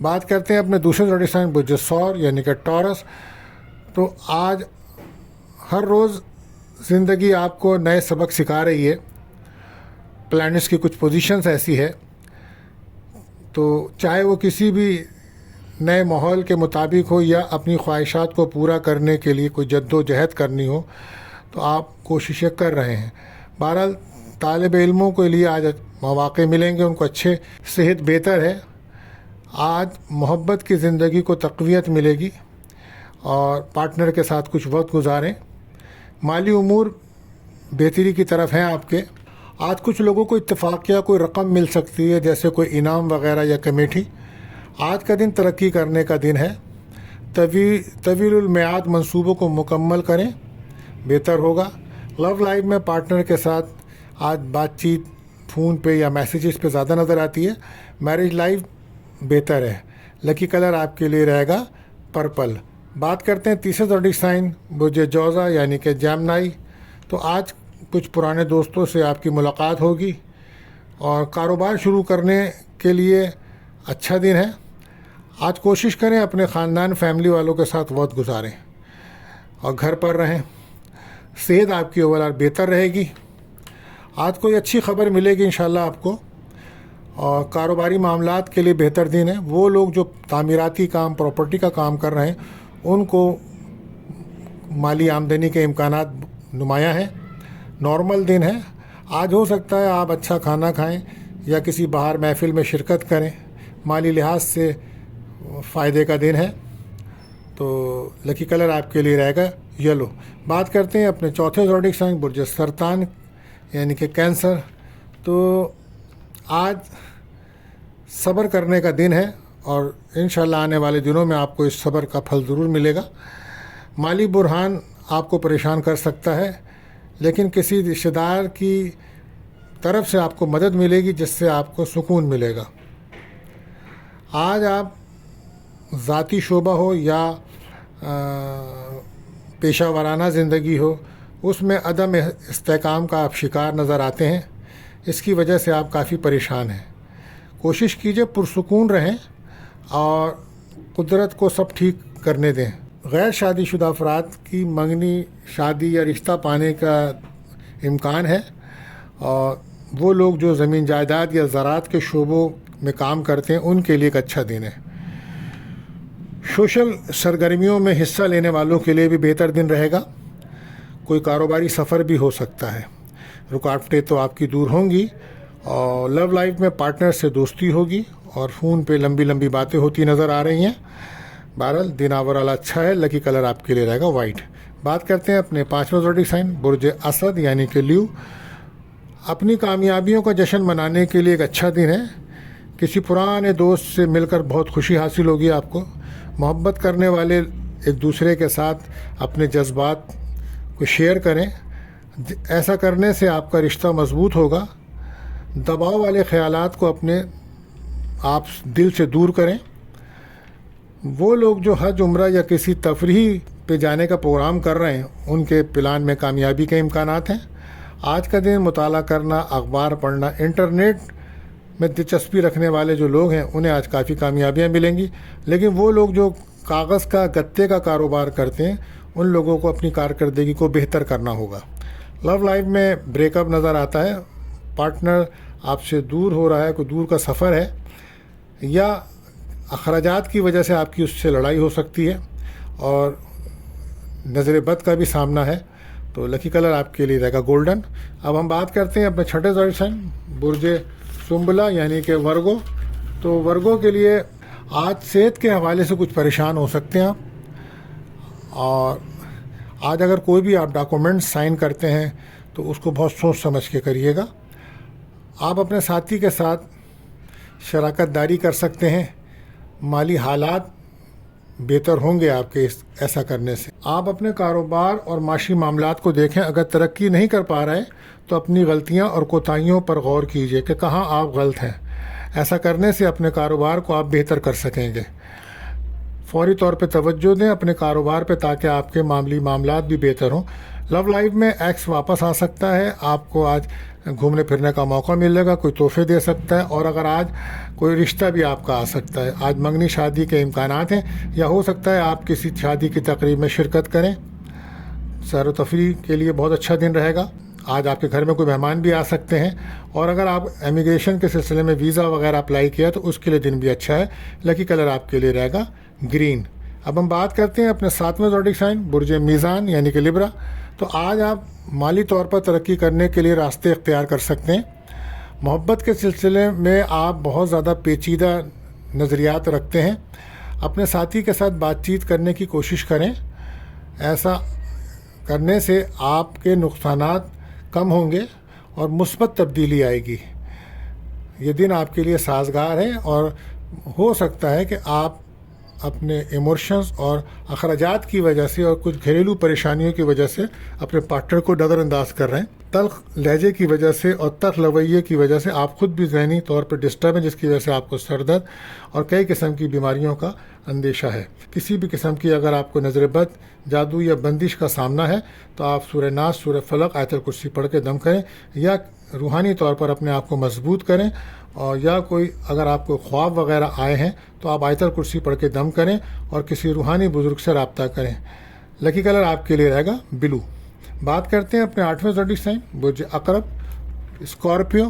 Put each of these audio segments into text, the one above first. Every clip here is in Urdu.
بات کرتے ہیں اپنے دوسرے زوڈک سائن برج ثور یعنی کہ ٹورس. تو آج ہر روز زندگی آپ کو نئے سبق سکھا رہی ہے. پلانٹس کی کچھ پوزیشنز ایسی ہے تو چاہے وہ کسی بھی نئے ماحول کے مطابق ہو یا اپنی خواہشات کو پورا کرنے کے لیے کوئی جد و جہد کرنی ہو تو آپ کوششیں کر رہے ہیں. بہرحال طالب علموں کے لیے آج مواقع ملیں گے, ان کو اچھے صحت بہتر ہے. آج محبت کی زندگی کو تقویت ملے گی اور پارٹنر کے ساتھ کچھ وقت گزاریں. مالی امور بہتری کی طرف ہیں آپ کے. آج کچھ لوگوں کو اتفاقیہ کوئی رقم مل سکتی ہے, جیسے کوئی انعام وغیرہ یا کمیٹی. آج کا دن ترقی کرنے کا دن ہے. طویل المیعاد منصوبوں کو مکمل کریں, بہتر ہوگا. لو لائف میں پارٹنر کے ساتھ آج بات چیت فون پہ یا میسیجز پہ زیادہ نظر آتی ہے. میرج لائف بہتر ہے. لکی کلر آپ کے لیے رہے گا پرپل. بات کرتے ہیں تیسرے زوڈک سائن برج جوزا یعنی کہ جیمنائی. تو آج کچھ پرانے دوستوں سے آپ کی ملاقات ہوگی اور کاروبار شروع کرنے کے لیے اچھا دن ہے. آج کوشش کریں اپنے خاندان فیملی والوں کے ساتھ وقت گزاریں اور گھر پر رہیں. صحت آپ کی اوور آل بہتر رہے گی. آج کوئی اچھی خبر ملے گی انشاءاللہ آپ کو. اور کاروباری معاملات کے لیے بہتر دن ہے. وہ لوگ جو تعمیراتی کام پراپرٹی کا کام کر رہے ہیں ان کو مالی آمدنی کے امکانات نمایاں ہیں. نارمل دن ہے. آج ہو سکتا ہے آپ اچھا کھانا کھائیں یا کسی باہر محفل میں شرکت کریں. مالی لحاظ سے فائدے کا دن ہے. تو لکی کلر آپ کے لیے رہے گا یلو. بات کرتے ہیں اپنے چوتھے زوڈک سائن برج سرطان یعنی کہ کینسر. تو آج صبر کرنے کا دن ہے اور انشاءاللہ آنے والے دنوں میں آپ کو اس صبر کا پھل ضرور ملے گا. مالی بحران آپ کو پریشان کر سکتا ہے, لیکن کسی رشتہ دار کی طرف سے آپ کو مدد ملے گی جس سے آپ کو سکون ملے گا. آج آپ ذاتی شعبہ ہو یا پیشہ ورانہ زندگی ہو, اس میں عدم استحکام کا آپ شکار نظر آتے ہیں. اس کی وجہ سے آپ کافی پریشان ہیں. کوشش کیجئے پرسکون رہیں اور قدرت کو سب ٹھیک کرنے دیں. غیر شادی شدہ افراد کی منگنی شادی یا رشتہ پانے کا امکان ہے. اور وہ لوگ جو زمین جائیداد یا زراعت کے شعبوں میں کام کرتے ہیں ان کے لیے ایک اچھا دن ہے. سوشل سرگرمیوں میں حصہ لینے والوں کے لیے بھی بہتر دن رہے گا. کوئی کاروباری سفر بھی ہو سکتا ہے. رکاوٹیں تو آپ کی دور ہوں گی اور لو لائف میں پارٹنر سے دوستی ہوگی اور فون پہ لمبی لمبی باتیں ہوتی نظر آ رہی ہیں. بہرحال دن اوور آل اچھا ہے. لکی کلر آپ کے لیے رہے گا وائٹ. بات کرتے ہیں اپنے پانچواں زوڈک سائن برج اسد یعنی کہ لیو. اپنی کامیابیوں کا جشن منانے کے لیے ایک اچھا دن ہے. کسی پرانے دوست سے مل کر بہت خوشی حاصل ہوگی آپ کو. محبت کرنے والے ایک دوسرے کے ساتھ اپنے جذبات کو شیئر کریں. ایسا کرنے سے آپ کا رشتہ مضبوط ہوگا. دباؤ والے خیالات کو اپنے آپ دل سے دور کریں. وہ لوگ جو حج عمرہ یا کسی تفریح پہ جانے کا پروگرام کر رہے ہیں ان کے پلان میں کامیابی کے امکانات ہیں. آج کا دن مطالعہ کرنا, اخبار پڑھنا, انٹرنیٹ میں دلچسپی رکھنے والے جو لوگ ہیں انہیں آج کافی کامیابیاں ملیں گی. لیکن وہ لوگ جو کاغذ کا گتے کا کاروبار کرتے ہیں ان لوگوں کو اپنی کارکردگی کو بہتر کرنا ہوگا. لو لائف میں بریک اپ نظر آتا ہے. پارٹنر آپ سے دور ہو رہا ہے, کوئی دور کا سفر ہے یا اخراجات کی وجہ سے آپ کی اس سے لڑائی ہو سکتی ہے اور نظر بد کا بھی سامنا ہے. تو لکی کلر آپ کے لیے رہے گا گولڈن. اب ہم بات کرتے ہیں اپنے چھٹے زوڈک سائن برج سنبلا یعنی کہ ورگو. تو ورگو کے لیے آج صحت کے حوالے سے کچھ پریشان ہو سکتے ہیں آپ. اور آج اگر کوئی بھی آپ ڈاکومنٹ سائن کرتے ہیں تو اس کو بہت سوچ سمجھ کے کریے گا. آپ اپنے ساتھی کے ساتھ شراکت داری کر سکتے ہیں. مالی حالات بہتر ہوں گے آپ کے ایسا کرنے سے. آپ اپنے کاروبار اور معاشی معاملات کو دیکھیں. اگر ترقی نہیں کر پا رہے تو اپنی غلطیاں اور کوتاہیوں پر غور کیجیے کہ کہاں آپ غلط ہیں. ایسا کرنے سے اپنے کاروبار کو آپ بہتر کر سکیں گے. فوری طور پہ توجہ دیں اپنے کاروبار پہ تاکہ آپ کے معاملات بھی بہتر ہوں. لو لائف میں ایکس واپس آ سکتا ہے، آپ کو آج گھومنے پھرنے کا موقع ملے گا، کوئی تحفے دے سکتا ہے، اور اگر آج کوئی رشتہ بھی آپ کا آ سکتا ہے، آج منگنی شادی کے امکانات ہیں، یا ہو سکتا ہے آپ کسی شادی کی تقریب میں شرکت کریں۔ سیر و تفریح کے لیے بہت اچھا دن رہے گا۔ آج آپ کے گھر میں کوئی مہمان بھی آ سکتے ہیں، اور اگر آپ امیگریشن کے سلسلے میں ویزا وغیرہ اپلائی کیا تو اس کے لیے دن بھی اچھا ہے۔ لکی کلر آپ کے لیے رہے گا گرین۔ اب ہم بات کرتے ہیں اپنے 7ویں زوڈک سائن برج میزان یعنی کہ لبرا۔ تو آج آپ مالی طور پر ترقی کرنے کے لیے راستے اختیار کر سکتے ہیں۔ محبت کے سلسلے میں آپ بہت زیادہ پیچیدہ نظریات رکھتے ہیں۔ اپنے ساتھی کے ساتھ بات چیت کرنے کی کوشش کریں، ایسا کرنے سے آپ کے نقصانات کم ہوں گے اور مثبت تبدیلی آئے گی۔ یہ دن آپ کے لیے سازگار ہے، اور ہو سکتا ہے کہ آپ اپنے ایموشنز اور اخراجات کی وجہ سے اور کچھ گھریلو پریشانیوں کی وجہ سے اپنے پارٹنر کو نظر انداز کر رہے ہیں۔ تلخ لہجے کی وجہ سے اور تلخ رویے کی وجہ سے آپ خود بھی ذہنی طور پر ڈسٹرب ہیں، جس کی وجہ سے آپ کو سر درد اور کئی قسم کی بیماریوں کا اندیشہ ہے۔ کسی بھی قسم کی اگر آپ کو نظر بد، جادو یا بندش کا سامنا ہے تو آپ سورہ ناس، سورہ فلق، آیت الکرسی پڑھ کے دم کریں، یا روحانی طور پر اپنے آپ کو مضبوط کریں، اور یا کوئی اگر آپ کو خواب وغیرہ آئے ہیں تو آپ آیت الکرسی پڑھ کے دم کریں اور کسی روحانی بزرگ سے رابطہ کریں۔ لکی کلر آپ کے لیے رہے گا بلو۔ بات کرتے ہیں اپنے 8ویں زوڈک سائن برج عقرب اسکارپیو۔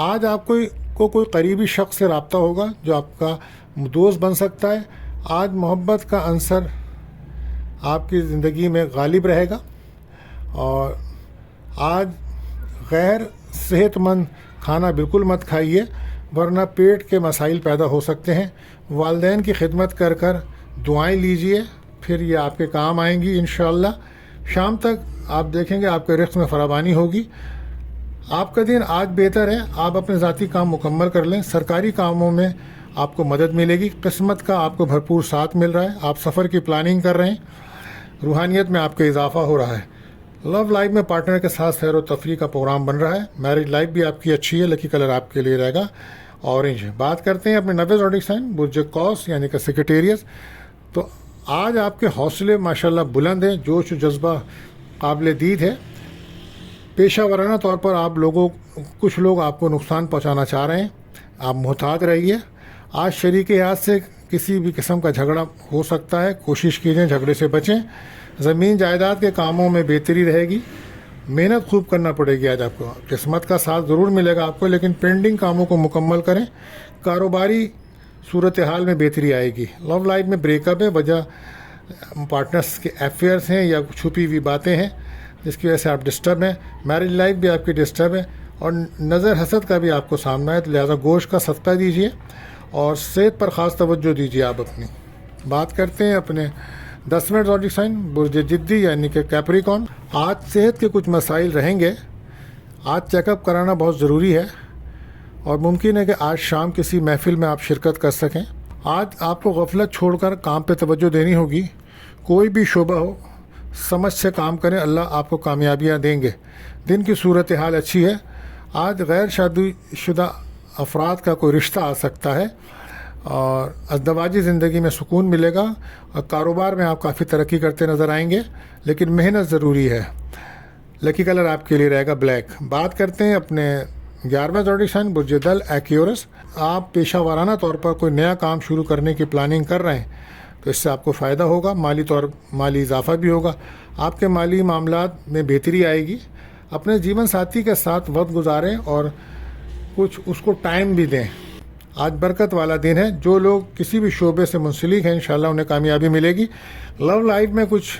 آج آپ کو کوئی قریبی شخص سے رابطہ ہوگا جو آپ کا دوست بن سکتا ہے۔ آج محبت کا عنصر آپ کی زندگی میں غالب رہے گا، اور آج غیر صحت مند کھانا بالکل مت کھائیے، ورنہ پیٹ کے مسائل پیدا ہو سکتے ہیں۔ والدین کی خدمت کر دعائیں لیجئے، پھر یہ آپ کے کام آئیں گی انشاءاللہ۔ شام تک آپ دیکھیں گے آپ کے رزق میں فراوانی ہوگی۔ آپ کا دن آج بہتر ہے، آپ اپنے ذاتی کام مکمل کر لیں، سرکاری کاموں میں آپ کو مدد ملے گی، قسمت کا آپ کو بھرپور ساتھ مل رہا ہے، آپ سفر کی پلاننگ کر رہے ہیں، روحانیت میں آپ کا اضافہ ہو رہا ہے۔ لو لائف میں پارٹنر کے ساتھ سیر و تفریح کا پروگرام بن رہا ہے۔ میرج لائف بھی آپ کی اچھی ہے، لکی کلر آپ کے لیے رہے گا اورنج۔ بات کرتے ہیں اپنے 90 زوڈک سائن برج قوس یعنی کہ سیکریٹیریس۔ تو آج آپ کے حوصلے ماشاءاللہ بلند ہیں، جوش و جذبہ قابل دید ہے۔ پیشہ ورانہ طور پر کچھ لوگ آپ کو نقصان پہنچانا چاہ رہے ہیں، آپ محتاط رہیے۔ آج شریک حیات سے کسی بھی قسم کا جھگڑا ہو سکتا ہے، کوشش کیجیں جھگڑے سے بچیں۔ زمین جائیداد کے کاموں میں بہتری رہے گی، محنت خوب کرنا پڑے گی۔ آج آپ کو قسمت کا ساتھ ضرور ملے گا آپ کو، لیکن پینڈنگ کاموں کو مکمل کریں۔ کاروباری صورتحال میں بہتری آئے گی۔ لو لائف میں بریک اپ ہے، وجہ پارٹنرس کے افیئرس ہیں یا چھپی ہوئی باتیں ہیں جس کی وجہ سے آپ ڈسٹرب ہیں۔ میرج لائف بھی آپ کی ڈسٹرب ہے، اور نظر حسد کا بھی آپ کو سامنا ہے، لہذا گوشت کا صدقہ دیجیے اور صحت پر خاص توجہ دیجیے آپ اپنی۔ بات کرتے ہیں اپنے 10ویں زوڈک سائن برج جدی یعنی کہ کیپریکون۔ آج صحت کے کچھ مسائل رہیں گے، آج چیک اپ کرانا بہت ضروری ہے، اور ممکن ہے کہ آج شام کسی محفل میں آپ شرکت کر سکیں۔ آج آپ کو غفلت چھوڑ کر کام پہ توجہ دینی ہوگی، کوئی بھی شعبہ ہو سمجھ سے کام کریں، اللہ آپ کو کامیابیاں دیں گے۔ دن کی صورتحال اچھی ہے، آج غیر شادی شدہ افراد کا کوئی رشتہ آ سکتا ہے، اور ازدواجی زندگی میں سکون ملے گا، اور کاروبار میں آپ کافی ترقی کرتے نظر آئیں گے، لیکن محنت ضروری ہے۔ لکی کلر آپ کے لیے رہے گا بلیک۔ بات کرتے ہیں اپنے 11ویں زوڈک سائن برج دل ایکیورس۔ آپ پیشہ ورانہ طور پر کوئی نیا کام شروع کرنے کی پلاننگ کر رہے ہیں تو اس سے آپ کو فائدہ ہوگا، مالی اضافہ بھی ہوگا، آپ کے مالی معاملات میں بہتری آئے گی۔ اپنے جیون ساتھی کے ساتھ وقت گزاریں اور کچھ اس کو ٹائم بھی دیں۔ آج برکت والا دن ہے، جو لوگ کسی بھی شعبے سے منسلک ہیں انشاءاللہ انہیں کامیابی ملے گی۔ لو لائف میں کچھ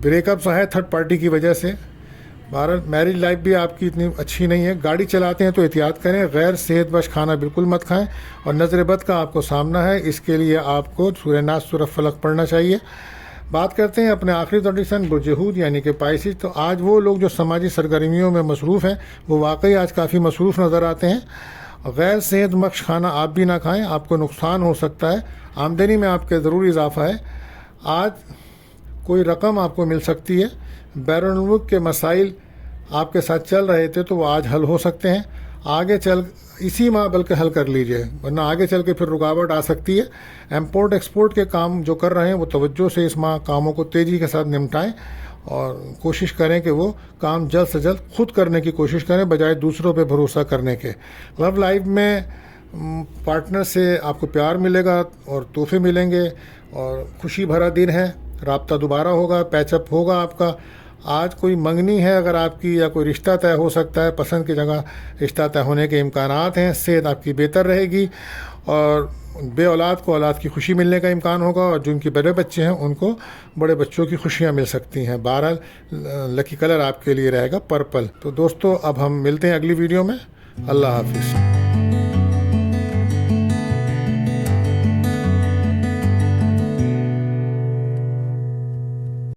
بریک اپس ہے تھرڈ پارٹی کی وجہ سے۔ میرج لائف بھی آپ کی اتنی اچھی نہیں ہے، گاڑی چلاتے ہیں تو احتیاط کریں، غیر صحت بخش کھانا بالکل مت کھائیں، اور نظر بد کا آپ کو سامنا ہے، اس کے لیے آپ کو سورہ ناس سورہ فلق پڑھنا چاہیے۔ بات کرتے ہیں اپنے آخری زوڈک سائن برج ہود یعنی کہ پائسس۔ تو آج وہ لوگ جو سماجی سرگرمیوں میں مصروف ہیں وہ واقعی آج کافی مصروف نظر آتے ہیں۔ غیر صحت بخش کھانا آپ بھی نہ کھائیں، آپ کو نقصان ہو سکتا ہے، آمدنی میں آپ کے ضرور اضافہ ہے۔ آج کوئی رقم آپ کو مل سکتی ہے، بیرون ملک کے مسائل آپ کے ساتھ چل رہے تھے تو وہ آج حل ہو سکتے ہیں، آگے چل اسی ماہ بلکہ حل کر لیجئے، ورنہ آگے چل کے پھر رکاوٹ آ سکتی ہے۔ امپورٹ ایکسپورٹ کے کام جو کر رہے ہیں وہ توجہ سے اس ماہ کاموں کو تیزی کے ساتھ نمٹائیں، اور کوشش کریں کہ وہ کام جلد سے جلد خود کرنے کی کوشش کریں بجائے دوسروں پہ بھروسہ کرنے کے. لو لائف میں پارٹنر سے آپ کو پیار ملے گا اور تحفے ملیں گے اور خوشی بھرا دن ہے. رابطہ دوبارہ ہوگا, پیچ اپ ہوگا آپ کا. آج کوئی منگنی ہے اگر آپ کی, یا کوئی رشتہ طے ہو سکتا ہے, پسند کی جگہ رشتہ طے ہونے کے امکانات ہیں. صحت آپ کی بہتر رہے گی اور بے اولاد کو اولاد کی خوشی ملنے کا امکان ہوگا, اور جن کے بڑے بچے ہیں ان کو بڑے بچوں کی خوشیاں مل سکتی ہیں. 12 لکی کلر آپ کے لیے رہے گا پرپل. تو دوستو اب ہم ملتے ہیں اگلی ویڈیو میں. اللہ حافظ.